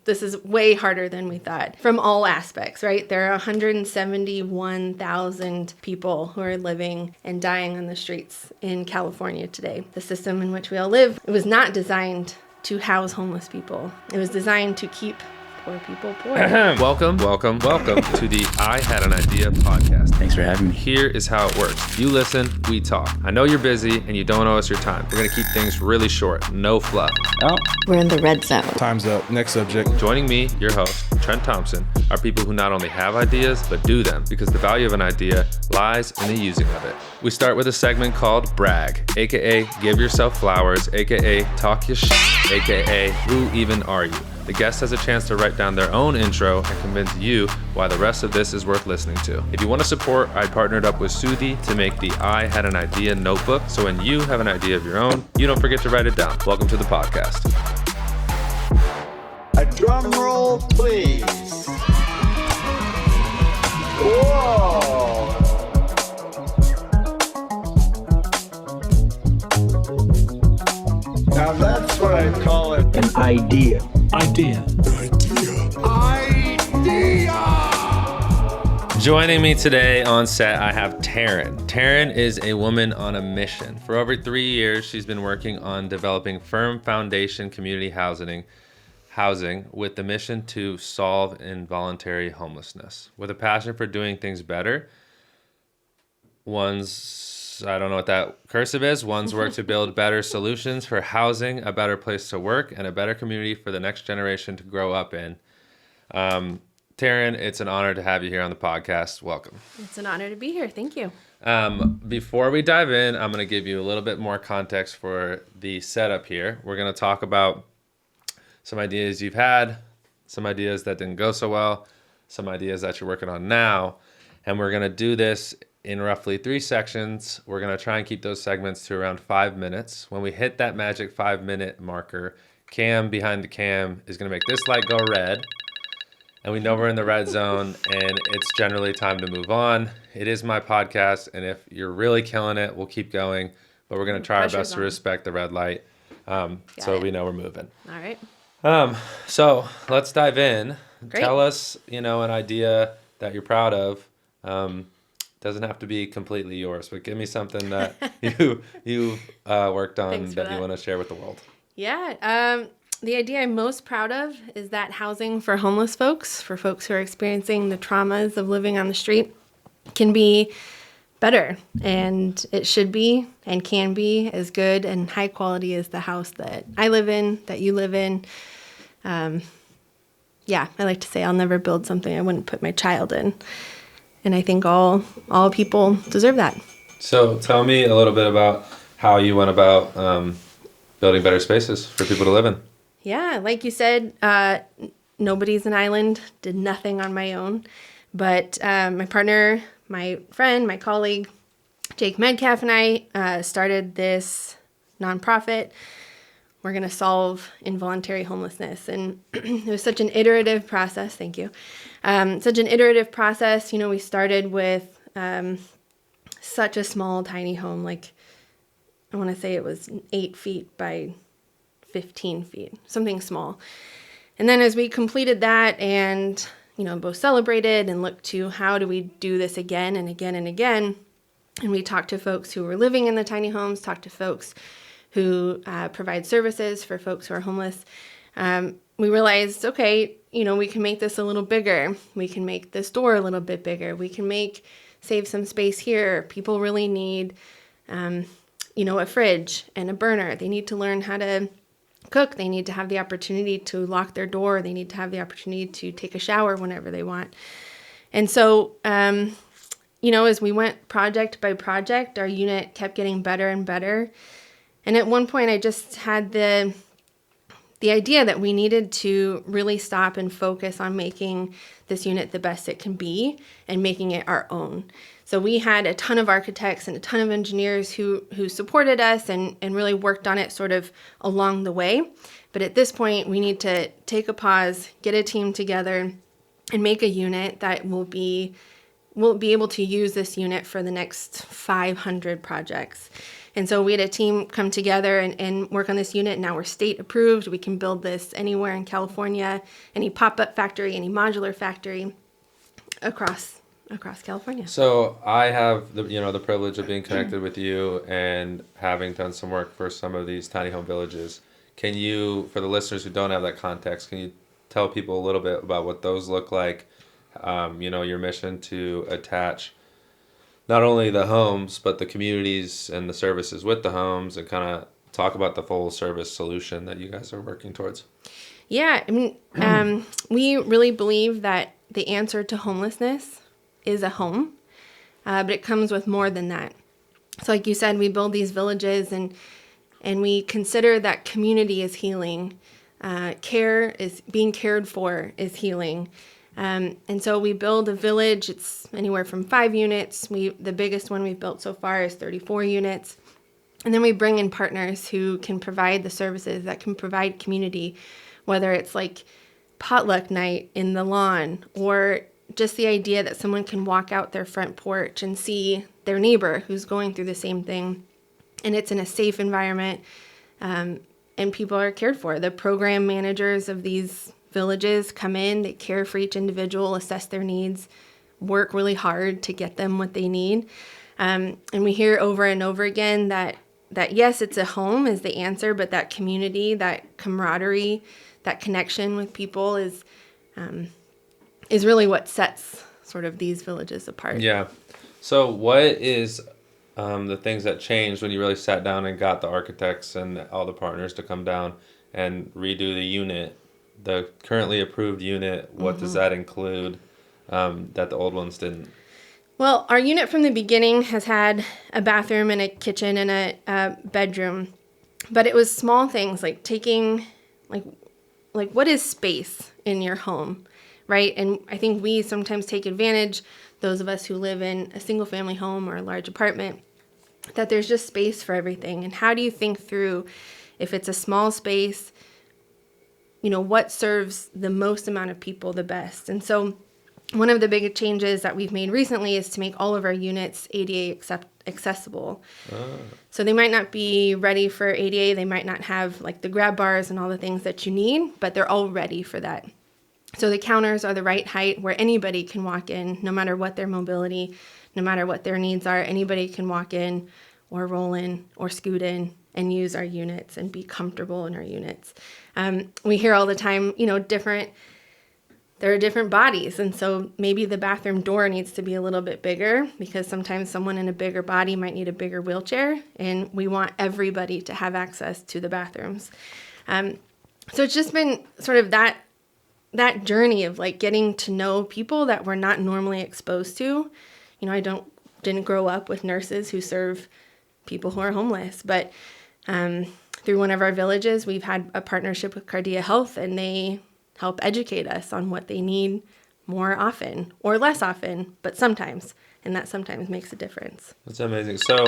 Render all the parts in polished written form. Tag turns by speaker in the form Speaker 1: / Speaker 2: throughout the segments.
Speaker 1: this is way harder than we thought from all aspects, right? There are 171,000 people who are living and dying on the streets in California today. The system in which we all live, it was not designed to house homeless people. It was designed to keep poor people poor.
Speaker 2: Welcome to the I Had an Idea podcast.
Speaker 3: Thanks for having me.
Speaker 2: Here is how it works. You listen, we talk. I know you're busy and you don't owe us your time. We're going to keep things really short, no fluff.
Speaker 3: Oh,
Speaker 4: We're in the red zone.
Speaker 5: Time's up. Next subject.
Speaker 2: Joining me, your host, Trent Thompson, are people who not only have ideas, but do them, because the value of an idea lies in the using of it. We start with a segment called Brag, aka Give Yourself Flowers, aka Talk Your Shit, aka Who Even Are You? The guest has a chance to write down their own intro and convince you why the rest of this is worth listening to. If you want to support, I partnered up with Sudhi to make the I Had an Idea notebook, so when you have an idea of your own, you don't forget to write it down. Welcome to the podcast.
Speaker 6: A drum roll, please. Whoa! Now that's what I call it.
Speaker 3: an idea.
Speaker 2: Joining me today on set, I have Taryn. Taryn is a woman on a mission. For over 3 years, she's been working on developing firm foundation community housing with the mission to solve involuntary homelessness. With a passion for doing things better, I don't know what that cursive is, one's work to build better solutions for housing, a better place to work, and a better community for the next generation to grow up in. Taryn, it's an honor to have you here on the podcast. Welcome.
Speaker 1: It's an honor to be here. Thank you.
Speaker 2: Before we dive in, I'm going to give you a little bit more context for the setup here. We're going to talk about some ideas you've had, some ideas that didn't go so well, some ideas that you're working on now, and we're going to do this in roughly 3 sections. We're going to try and keep those segments to around 5 minutes. When we hit that magic 5-minute marker, Cam behind the cam is going to make this light go red, and we know we're in the red zone, and it's generally time to move on. It is my podcast, and if you're really killing it, we'll keep going, but we're going to try our best to respect the red light, so we know we're moving.
Speaker 1: All right.
Speaker 2: So let's dive in.
Speaker 1: Great.
Speaker 2: Tell us, an idea that you're proud of. Doesn't have to be completely yours, but give me something that you've worked on that you want to share with the world.
Speaker 1: Yeah. The idea I'm most proud of is that housing for homeless folks, for folks who are experiencing the traumas of living on the street, can be better, and it should be and can be as good and high quality as the house that I live in, that you live in. I like to say I'll never build something I wouldn't put my child in. And I think all people deserve that. So
Speaker 2: tell me a little bit about how you went about building better spaces for people to live in.
Speaker 1: Yeah, like you said, nobody's an island, did nothing on my own. But my partner, my friend, my colleague, Jake Medcalf, and I started this nonprofit. We're going to solve involuntary homelessness. And it was such an iterative process. Thank you. Such an iterative process. We started with such a small, tiny home. Like, I want to say it was 8 feet by 15 feet, something small. And then as we completed that and, both celebrated and looked to how do we do this again and again and again. And we talked to folks who were living in the tiny homes, talked to folks who provide services for folks who are homeless. We realized, okay, we can make this a little bigger. We can make this door a little bit bigger. We can save some space here. People really need, a fridge and a burner. They need to learn how to cook. They need to have the opportunity to lock their door. They need to have the opportunity to take a shower whenever they want. And so, as we went project by project, our unit kept getting better and better. And at one point, I just had the idea that we needed to really stop and focus on making this unit the best it can be and making it our own. So we had a ton of architects and a ton of engineers who supported us and really worked on it sort of along the way. But at this point, we need to take a pause, get a team together, and make a unit that will be we'll be able to use this unit for the next 500 projects. And so we had a team come together and work on this unit. Now we're state approved. We can build this anywhere in California, any pop-up factory, any modular factory across California.
Speaker 2: So I have the privilege of being connected with you and having done some work for some of these tiny home villages. Can you, for the listeners who don't have that context, can you tell people a little bit about what those look like? Your mission to attach not only the homes, but the communities and the services with the homes, and kind of talk about the full service solution that you guys are working towards.
Speaker 1: Yeah, I mean, we really believe that the answer to homelessness is a home, but it comes with more than that. So like you said, we build these villages and we consider that community is healing. Care is being cared for is healing. And so we build a village. It's anywhere from 5 units. The biggest one we've built so far is 34 units. And then we bring in partners who can provide the services that can provide community, whether it's like potluck night in the lawn, or just the idea that someone can walk out their front porch and see their neighbor who's going through the same thing. And it's in a safe environment, and people are cared for. The program managers of these villages come in, they care for each individual, assess their needs, work really hard to get them what they need. And we hear over and over again that yes, it's a home is the answer, but that community, that camaraderie, that connection with people is really what sets sort of these villages apart.
Speaker 2: Yeah. So what is the things that changed when you really sat down and got the architects and all the partners to come down and redo the unit? The currently approved unit, what does that include that the old ones didn't?
Speaker 1: Well, our unit from the beginning has had a bathroom and a kitchen and a bedroom, but it was small things like taking, like what is space in your home, right? And I think we sometimes take advantage, those of us who live in a single family home or a large apartment, that there's just space for everything. And how do you think through, if it's a small space, what serves the most amount of people the best? And so one of the big changes that we've made recently is to make all of our units ADA accessible. So they might not be ready for ADA. They might not have like the grab bars and all the things that you need, but they're all ready for that. So the counters are the right height where anybody can walk in, no matter what their mobility, no matter what their needs are. Anybody can walk in or roll in or scoot in and use our units and be comfortable in our units. We hear all the time, there are different bodies. And so maybe the bathroom door needs to be a little bit bigger because sometimes someone in a bigger body might need a bigger wheelchair. And we want everybody to have access to the bathrooms. So it's just been sort of that journey of like getting to know people that we're not normally exposed to. I didn't grow up with nurses who serve people who are homeless, but through one of our villages, we've had a partnership with Cardia Health, and they help educate us on what they need more often or less often, but sometimes, and that sometimes makes a difference.
Speaker 2: That's amazing. So,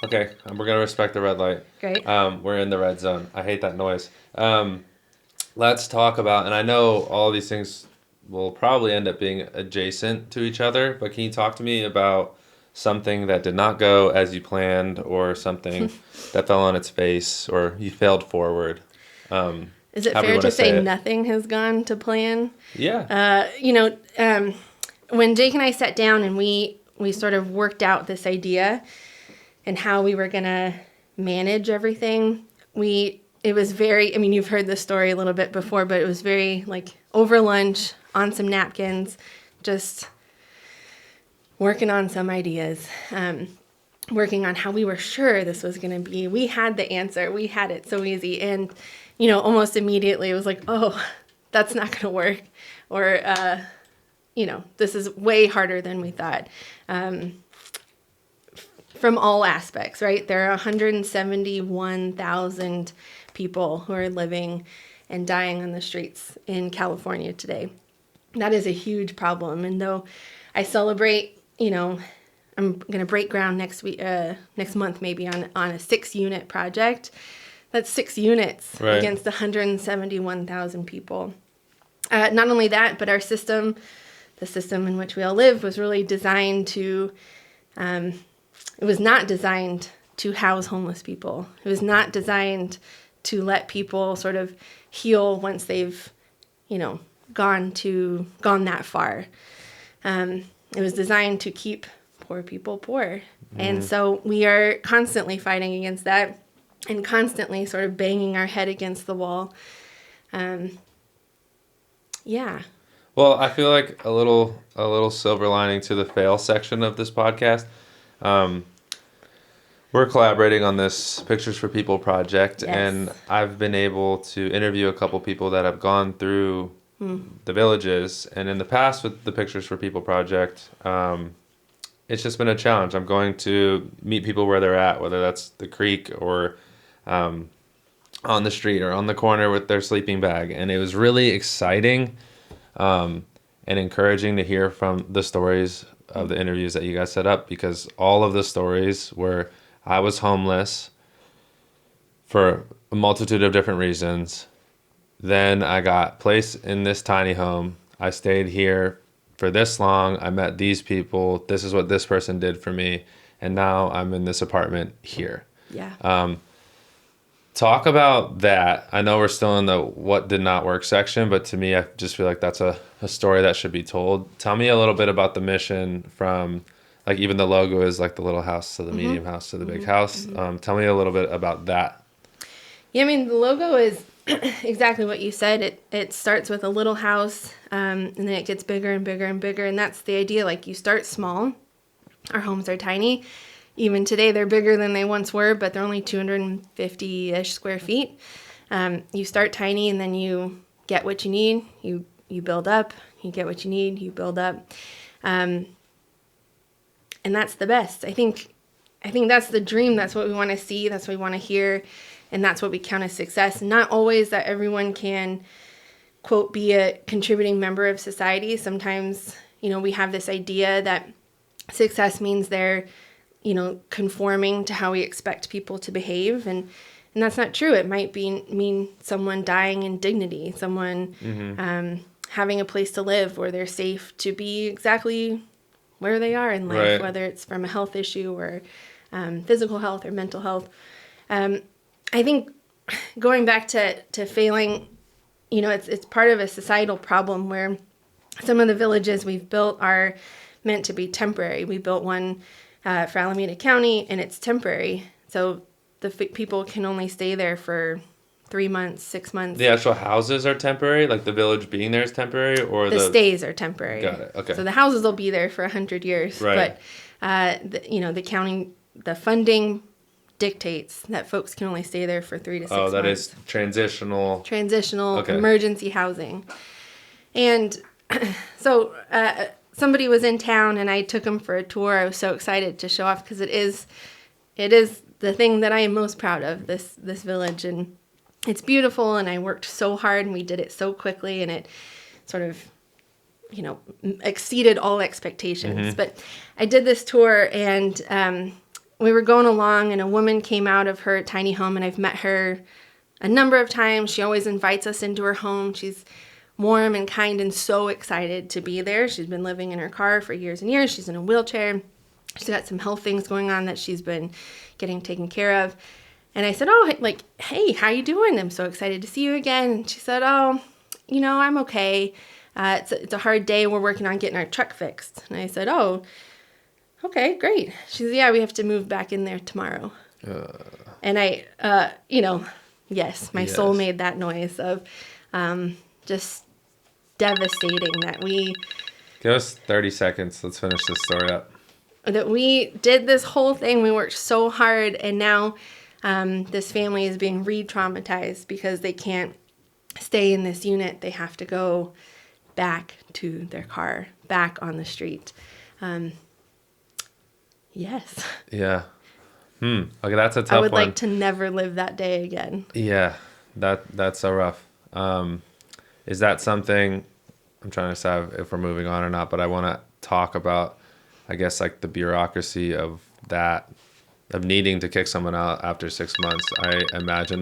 Speaker 2: okay, we're going to respect the red light.
Speaker 1: Great.
Speaker 2: We're in the red zone. I hate that noise. Let's talk about, and I know all these things will probably end up being adjacent to each other, but can you talk to me about something that did not go as you planned, or something that fell on its face, or you failed forward?
Speaker 1: Is it fair to say nothing has gone to plan?
Speaker 2: Yeah.
Speaker 1: When Jake and I sat down and we sort of worked out this idea and how we were going to manage everything, it was very, you've heard this story a little bit before, but it was very like over lunch on some napkins, just working on some ideas, working on how we were sure this was going to be. We had the answer. We had it so easy. And, almost immediately it was like, oh, that's not going to work. Or, this is way harder than we thought. From all aspects, right? There are 171,000 people who are living and dying on the streets in California today. That is a huge problem. And though I celebrate, I'm going to break ground next month, maybe on a 6-unit project. That's 6 units against 171,000 people. Not only that, but our system, the system in which we all live was really designed to, it was not designed to house homeless people. It was not designed to let people sort of heal once they've, gone that far. It was designed to keep poor people poor. And so we are constantly fighting against that and constantly sort of banging our head against the wall. Yeah.
Speaker 2: Well, I feel like a little silver lining to the fail section of this podcast. We're collaborating on this Pictures for People project,
Speaker 1: Yes.
Speaker 2: and I've been able to interview a couple people that have gone through the villages. And in the past with the Pictures for People project, it's just been a challenge. I'm going to meet people where they're at, whether that's the creek or on the street or on the corner with their sleeping bag. And it was really exciting and encouraging to hear from the stories of the interviews that you guys set up, because all of the stories were, I was homeless for a multitude of different reasons. Then I got placed in this tiny home. I stayed here for this long. I met these people. This is what this person did for me. And now I'm in this apartment here.
Speaker 1: Yeah.
Speaker 2: Talk about that. I know we're still in the what did not work section, but to me, I just feel like that's a story that should be told. Tell me a little bit about the mission from, like, even the logo is like the little house to the medium house to the big house. Tell me a little bit about that.
Speaker 1: Yeah, I mean, the logo is exactly what you said. It starts with a little house, and then it gets bigger and bigger and bigger. And that's the idea. Like, you start small. Our homes are tiny. Even today, they're bigger than they once were, but they're only 250-ish square feet. You start tiny, and then you get what you need. You build up. You get what you need. You build up. And that's the best. I think that's the dream. That's what we want to see. That's what we want to hear. And that's what we count as success. Not always that everyone can, quote, be a contributing member of society. Sometimes, we have this idea that success means they're, conforming to how we expect people to behave. And that's not true. It might mean someone dying in dignity, someone having a place to live where they're safe to be exactly where they are in life,
Speaker 2: Right.
Speaker 1: whether it's from a health issue or physical health or mental health. I think going back to failing, it's part of a societal problem where some of the villages we've built are meant to be temporary. We built one for Alameda County, and it's temporary. So the people can only stay there for 3 months, 6 months.
Speaker 2: The actual houses are temporary, like the village being there is temporary, or
Speaker 1: The stays are temporary.
Speaker 2: Got it. Okay.
Speaker 1: So the houses will be there for 100 years.
Speaker 2: Right.
Speaker 1: But, the county, the funding dictates that folks can only stay there for 3 to 6 months.
Speaker 2: Oh, that is transitional.
Speaker 1: Transitional
Speaker 2: Okay.
Speaker 1: emergency housing. And so somebody was in town, and I took them for a tour. I was so excited to show off because it is the thing that I am most proud of, this village. And it's beautiful, and I worked so hard, and we did it so quickly, and it sort of, exceeded all expectations. But I did this tour, and we were going along, and a woman came out of her tiny home, and I've met her a number of times. She always invites us into her home. She's warm and kind and so excited to be there. She's been living in her car for years and years. She's in a wheelchair. She's got some health things going on that she's been getting taken care of. And I said, hey, how you doing? I'm so excited to see you again. And she said, I'm okay. It's a hard day. We're working on getting our truck fixed. And I said, oh, okay, great. She said, yeah, we have to move back in there tomorrow. And I, yes, my soul
Speaker 2: Yes.
Speaker 1: made that noise of just devastating that
Speaker 2: Give us 30 seconds. Let's finish this story up.
Speaker 1: we did this whole thing. We worked so hard, and now this family is being re-traumatized because they can't stay in this unit. They have to go back to their car, back on the street. Yes.
Speaker 2: Yeah. Okay, that's a tough
Speaker 1: I would
Speaker 2: one.
Speaker 1: like to never live that day again.
Speaker 2: Yeah, that's so rough. Is that something, I'm trying to decide if we're moving on or not, but I want to talk about, I guess, like the bureaucracy of that, of needing to kick someone out after 6 months. I imagine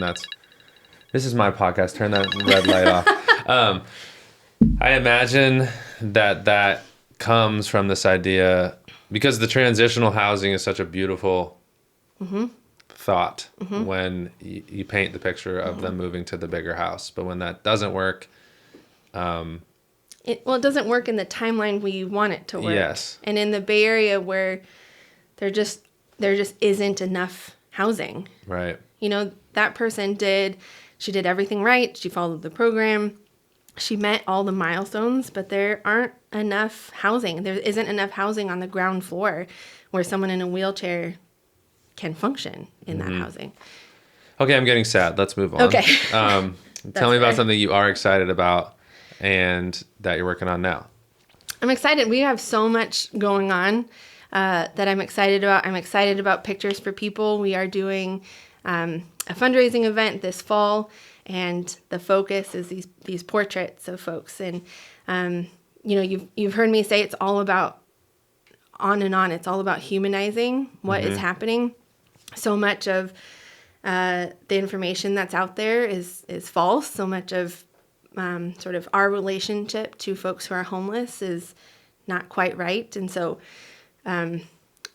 Speaker 2: this is my podcast. Turn that red light off. I imagine that comes from this idea, because the transitional housing is such a beautiful thought when you paint the picture of them moving to the bigger house. But when that doesn't work,
Speaker 1: It doesn't work in the timeline we want it to work.
Speaker 2: Yes.
Speaker 1: And in the Bay Area where there just isn't enough housing.
Speaker 2: right.
Speaker 1: You know, that person she did everything right. She followed the program. She met all the milestones, but there aren't enough housing. There isn't enough housing on the ground floor where someone in a wheelchair can function in that housing.
Speaker 2: Okay, I'm getting sad. Let's move on.
Speaker 1: Okay.
Speaker 2: Tell me about
Speaker 1: fair.
Speaker 2: something you are excited about and that you're working on now.
Speaker 1: I'm excited. We have so much going on that I'm excited about. I'm excited about Pictures for People. We are doing a fundraising event this fall, and the focus is these portraits of folks. And you know, you've heard me say it's all about on and on. It's all about humanizing what is happening. So much of the information that's out there is false. So much of sort of our relationship to folks who are homeless is not quite right. And so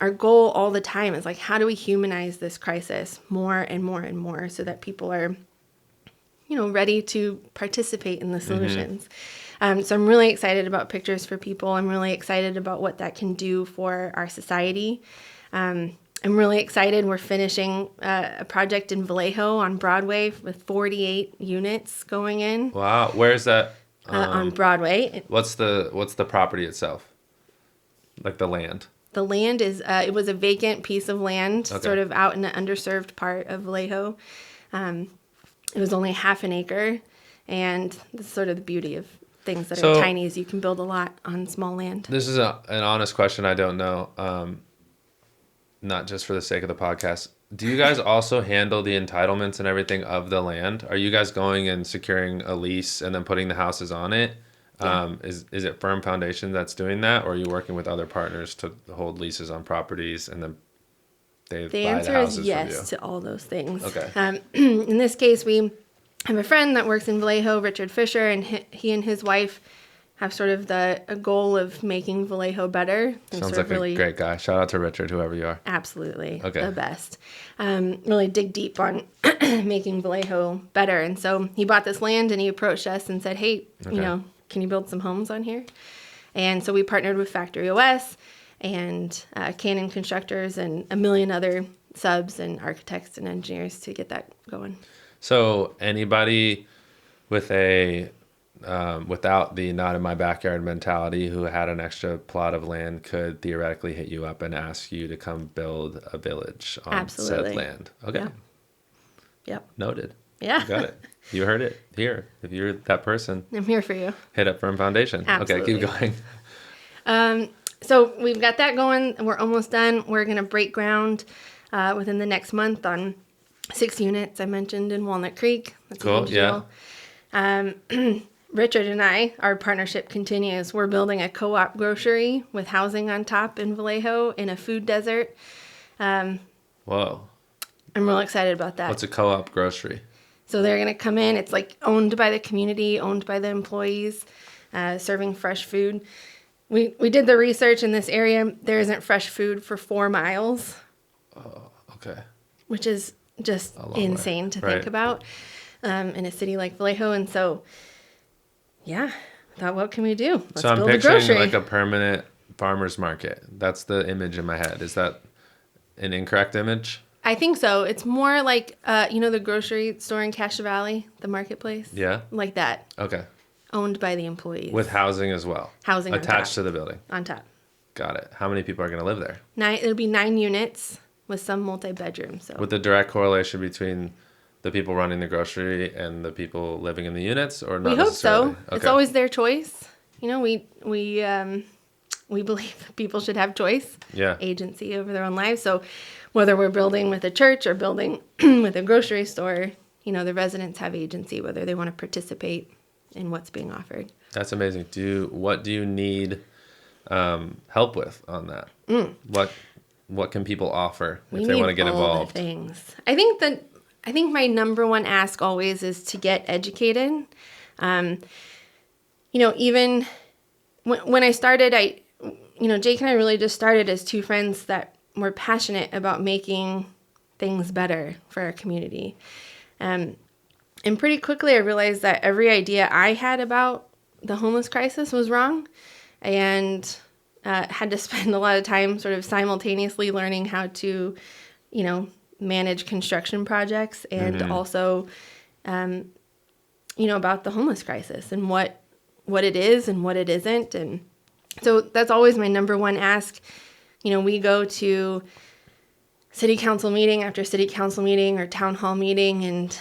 Speaker 1: our goal all the time is like, how do we humanize this crisis more and more and more so that people are, you know, ready to participate in the solutions. So I'm really excited about Pictures for People. I'm really excited about what that can do for our society. I'm really excited. We're finishing a project in Vallejo on Broadway with 48 units going in
Speaker 2: Wow. Where's that?
Speaker 1: on Broadway.
Speaker 2: What's the property itself? Like the land?
Speaker 1: The land is, it was a vacant piece of land,
Speaker 2: Okay.
Speaker 1: sort of out in an underserved part of Vallejo. It was only half an acre, and that's sort of the beauty of things that
Speaker 2: So-
Speaker 1: are tiny is you can build a lot on small land.
Speaker 2: This is an honest question. I don't know. Not just for the sake of the podcast. Do you guys also handle the entitlements and everything of the land? Are you guys going and securing a lease and then putting the houses on it?
Speaker 1: Yeah.
Speaker 2: Is it Firm Foundation that's doing that, or are you working with other partners to hold leases on properties and then they
Speaker 1: The
Speaker 2: buy
Speaker 1: answer
Speaker 2: the
Speaker 1: is
Speaker 2: houses
Speaker 1: yes
Speaker 2: from
Speaker 1: to all those things.
Speaker 2: Okay.
Speaker 1: In this case, we have a friend that works in Vallejo, Richard Fisher, and he and his wife have sort of a goal of making Vallejo better. They
Speaker 2: Sounds
Speaker 1: sort
Speaker 2: like
Speaker 1: of really,
Speaker 2: a great guy. Shout out to Richard, whoever you are.
Speaker 1: absolutely
Speaker 2: Okay.
Speaker 1: the best. Really dig deep on making Vallejo better. And so he bought this land and he approached us and said, hey,
Speaker 2: Okay.
Speaker 1: you know, can you build some homes on here? And so we partnered with Factory OS and Canon Constructors and a million other subs and architects and engineers to get that going.
Speaker 2: So anybody with a without the not in my backyard mentality who had an extra plot of land could theoretically hit you up and ask you to come build a village on
Speaker 1: Absolutely.
Speaker 2: said land. Okay.
Speaker 1: Yeah. Yep.
Speaker 2: Noted.
Speaker 1: Yeah.
Speaker 2: Got it. You heard it here. If you're that person,
Speaker 1: I'm here for you.
Speaker 2: hit up Firm Foundation.
Speaker 1: Absolutely.
Speaker 2: Okay, keep going.
Speaker 1: So we've got that going. We're almost done. We're going to break ground within the next month on 6 units I mentioned in Walnut Creek. That's
Speaker 2: Cool,
Speaker 1: a huge deal. Richard and I, our partnership continues. We're building a co-op grocery with housing on top in Vallejo in a food desert.
Speaker 2: Whoa.
Speaker 1: I'm real excited about that.
Speaker 2: What's a co-op grocery?
Speaker 1: So they're going to come in. It's like owned by the community, owned by the employees, serving fresh food. We did the research in this area. There isn't fresh food for 4 miles,
Speaker 2: Okay.
Speaker 1: which is just
Speaker 2: A long way.
Speaker 1: insane to
Speaker 2: Right.
Speaker 1: think about in a city like Vallejo. And so, yeah, I thought, what can we do? Let's
Speaker 2: So I'm
Speaker 1: build a
Speaker 2: picturing
Speaker 1: grocery.
Speaker 2: like a permanent farmer's market. That's the image in my head. Is that an incorrect image?
Speaker 1: I think so. It's more like, you know, the grocery store in Cache Valley, the marketplace?
Speaker 2: Yeah.
Speaker 1: Like that,
Speaker 2: Okay.
Speaker 1: owned by the employees.
Speaker 2: With housing as well.
Speaker 1: Housing on
Speaker 2: attached
Speaker 1: top.
Speaker 2: to the building.
Speaker 1: On top.
Speaker 2: Got it. How many people are going to live there?
Speaker 1: It'll be 9 units with some multi-bedrooms. So.
Speaker 2: With the direct correlation between the people running the grocery and the people living in the units, or not
Speaker 1: We hope
Speaker 2: necessarily?
Speaker 1: so. It's always their choice. You know, we believe people should have choice,
Speaker 2: Yeah.
Speaker 1: agency over their own lives. So whether we're building with a church or building with a grocery store, you know, the residents have agency whether they want to participate in what's being offered.
Speaker 2: That's amazing. What do you need help with on that? What can people offer if they want to get
Speaker 1: all
Speaker 2: involved?
Speaker 1: The things. I think my number one ask always is to get educated. You know, even when I started, Jake and I really just started as two friends that were passionate about making things better for our community. And pretty quickly I realized that every idea I had about the homeless crisis was wrong, and had to spend a lot of time sort of simultaneously learning how to, manage construction projects and also, about the homeless crisis and what it is and what it isn't. And so that's always my number one ask. We go to city council meeting after city council meeting or town hall meeting, and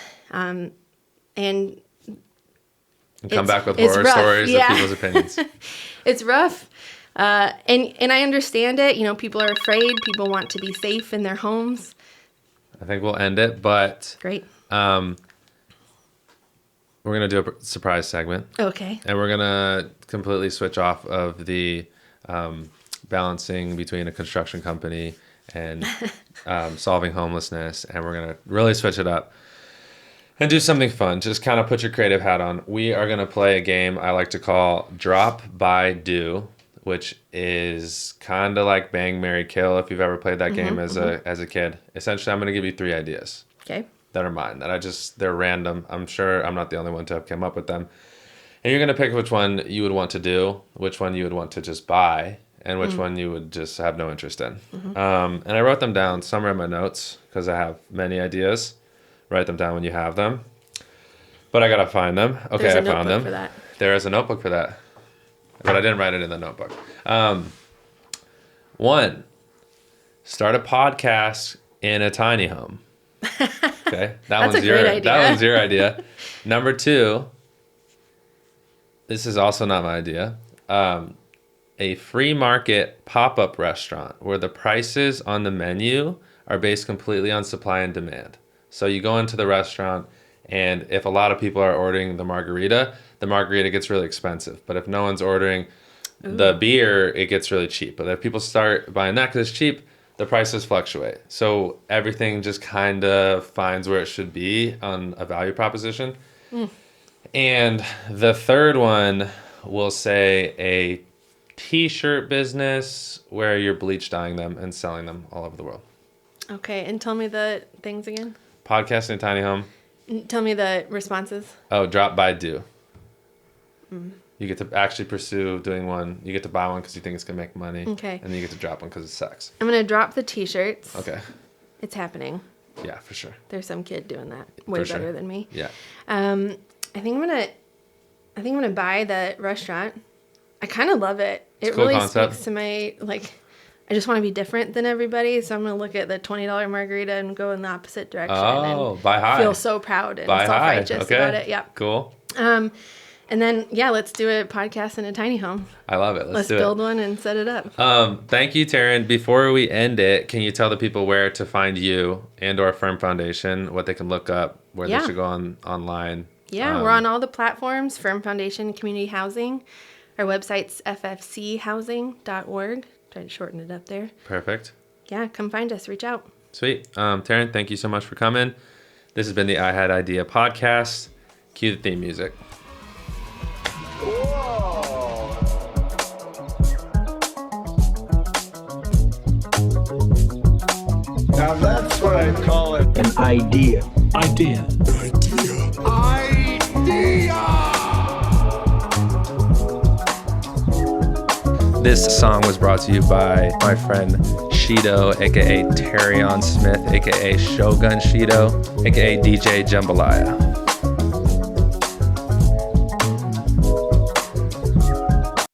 Speaker 2: come back with horror
Speaker 1: rough.
Speaker 2: stories of people's opinions.
Speaker 1: It's rough. And I understand it. People are afraid. People want to be safe in their homes.
Speaker 2: I think we'll end it, but
Speaker 1: Great.
Speaker 2: we're going to do a surprise segment.
Speaker 1: Okay.
Speaker 2: And we're going to completely switch off of the balancing between a construction company and solving homelessness. And we're going to really switch it up and do something fun. Just kind of put your creative hat on. We are going to play a game I like to call Drop, Buy, Do, which is kind of like Bang, Marry, Kill, if you've ever played that game as a kid. Essentially, I'm going to give you 3 ideas.
Speaker 1: Okay.
Speaker 2: That are mine, they're random. I'm sure I'm not the only one to have come up with them. And you're going to pick which one you would want to do, which one you would want to just buy, and which one you would just have no interest in. And I wrote them down somewhere in my notes because I have many ideas. Write them down when you have them. But I got to find them. Okay, I found them.
Speaker 1: For that.
Speaker 2: There is a notebook for that. But I didn't write it in the notebook. 1, start a podcast in a tiny home. Okay,
Speaker 1: That's a great idea.
Speaker 2: That one's your idea. Number 2, this is also not my idea. A free market pop-up restaurant where the prices on the menu are based completely on supply and demand. So you go into the restaurant, and if a lot of people are ordering the margarita gets really expensive. But if no one's ordering the beer, it gets really cheap. But if people start buying that because it's cheap, the prices fluctuate. So everything just kind of finds where it should be on a value proposition. And the third one, we'll say a t-shirt business where you're bleach dyeing them and selling them all over the world.
Speaker 1: Okay, and tell me the things again.
Speaker 2: Podcast in a tiny home.
Speaker 1: Tell me the responses.
Speaker 2: Oh, drop, buy, do. You get to actually pursue doing one. You get to buy one because you think it's going to make money.
Speaker 1: Okay.
Speaker 2: And then you get to drop one because it sucks.
Speaker 1: I'm going to drop the t-shirts.
Speaker 2: Okay.
Speaker 1: It's happening.
Speaker 2: Yeah, for sure.
Speaker 1: There's some kid doing that way
Speaker 2: For
Speaker 1: better
Speaker 2: sure.
Speaker 1: than me.
Speaker 2: Yeah.
Speaker 1: I think I'm gonna buy the restaurant. I kind of love it. It
Speaker 2: cool
Speaker 1: really
Speaker 2: concept.
Speaker 1: speaks to my I just want to be different than everybody, so I'm gonna look at the $20 margarita and go in the opposite direction.
Speaker 2: Oh,
Speaker 1: and
Speaker 2: buy high.
Speaker 1: Feel so proud and
Speaker 2: Buy high.
Speaker 1: self-righteous
Speaker 2: Okay.
Speaker 1: about it. Yeah.
Speaker 2: Cool.
Speaker 1: And then let's do a podcast in a tiny home.
Speaker 2: I love it. Let's do
Speaker 1: build one and set it up.
Speaker 2: Thank you, Taryn. Before we end it, can you tell the people where to find you and or Firm Foundation, what they can look up, where they should go online?
Speaker 1: Yeah, we're on all the platforms, Firm Foundation Community Housing. Our website's ffchousing.org. Try to shorten it up there.
Speaker 2: Perfect.
Speaker 1: Yeah, come find us. Reach out.
Speaker 2: Sweet. Taryn, thank you so much for coming. This has been the I Had Idea podcast. Cue the theme music.
Speaker 6: Whoa! Now that's what I call it.
Speaker 3: An idea.
Speaker 4: Idea.
Speaker 2: This song was brought to you by my friend Shido, aka Terrion Smith, aka Shogun Shido, aka DJ Jambalaya.